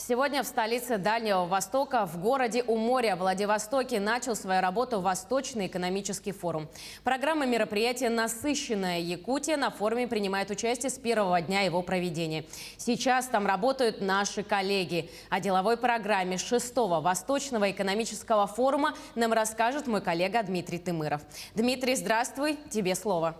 Сегодня в столице Дальнего Востока, в городе у моря Владивостоке, начал свою работу Восточный экономический форум. Программа мероприятия насыщенная. Якутия на форуме принимает участие с первого дня его проведения. Сейчас там работают наши коллеги. О деловой программе 6-го Восточного экономического форума нам расскажет мой коллега Дмитрий Тымыров. Дмитрий, здравствуй, тебе слово.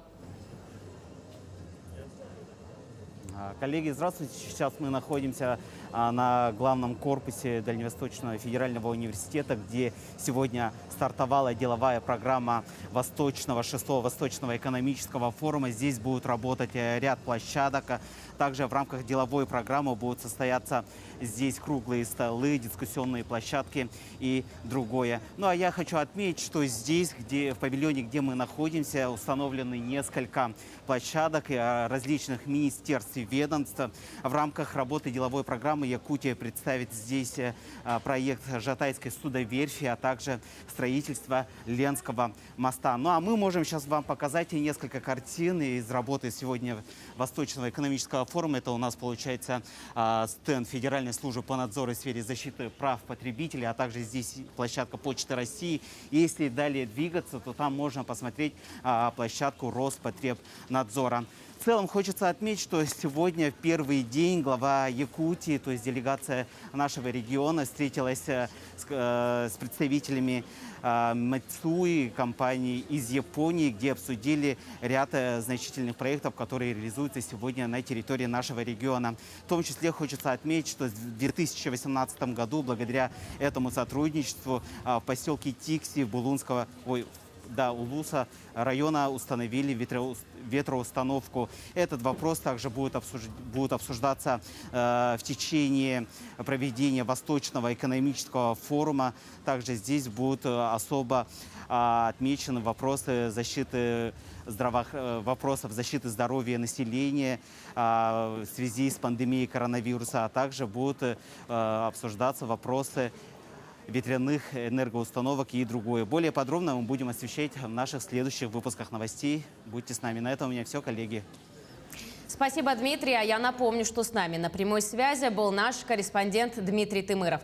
Коллеги, здравствуйте. Сейчас мы находимся на главном корпусе Дальневосточного федерального университета, где сегодня стартовала деловая программа 6-го Восточного экономического форума. Здесь будут работать ряд площадок. Также в рамках деловой программы будут состояться здесь круглые столы, дискуссионные площадки и другое. Ну а я хочу отметить, что здесь, в павильоне, где мы находимся, установлены несколько площадок различных министерств и ведомств. В рамках работы деловой программы Якутия представит здесь проект Жатайской судоверфи, а также строительство Ленского моста. Ну а мы можем сейчас вам показать несколько картин из работы сегодня Восточного экономического форума. Это у нас получается стенд Федеральной службы по надзору в сфере защиты прав потребителей, а также здесь площадка Почты России. Если далее двигаться, то там можно посмотреть площадку Роспотребнадзора. В целом хочется отметить, что сегодня в первый день глава Якутии, то есть делегация нашего региона, встретилась с представителями Mitsui, компании из Японии, где обсудили ряд значительных проектов, которые реализуются сегодня на территории нашего региона. В том числе хочется отметить, что в 2018 году благодаря этому сотрудничеству в поселке Тикси Улуса района установили ветроустановку. Этот вопрос также будет обсуждаться в течение проведения Восточного экономического форума. Также здесь будут особо отмечены вопросы вопросов защиты здоровья населения в связи с пандемией коронавируса, а также будут обсуждаться вопросы ветряных энергоустановок и другое. Более подробно мы будем освещать в наших следующих выпусках новостей. Будьте с нами. На этом у меня все, коллеги. Спасибо, Дмитрий. А я напомню, что с нами на прямой связи был наш корреспондент Дмитрий Тымыров.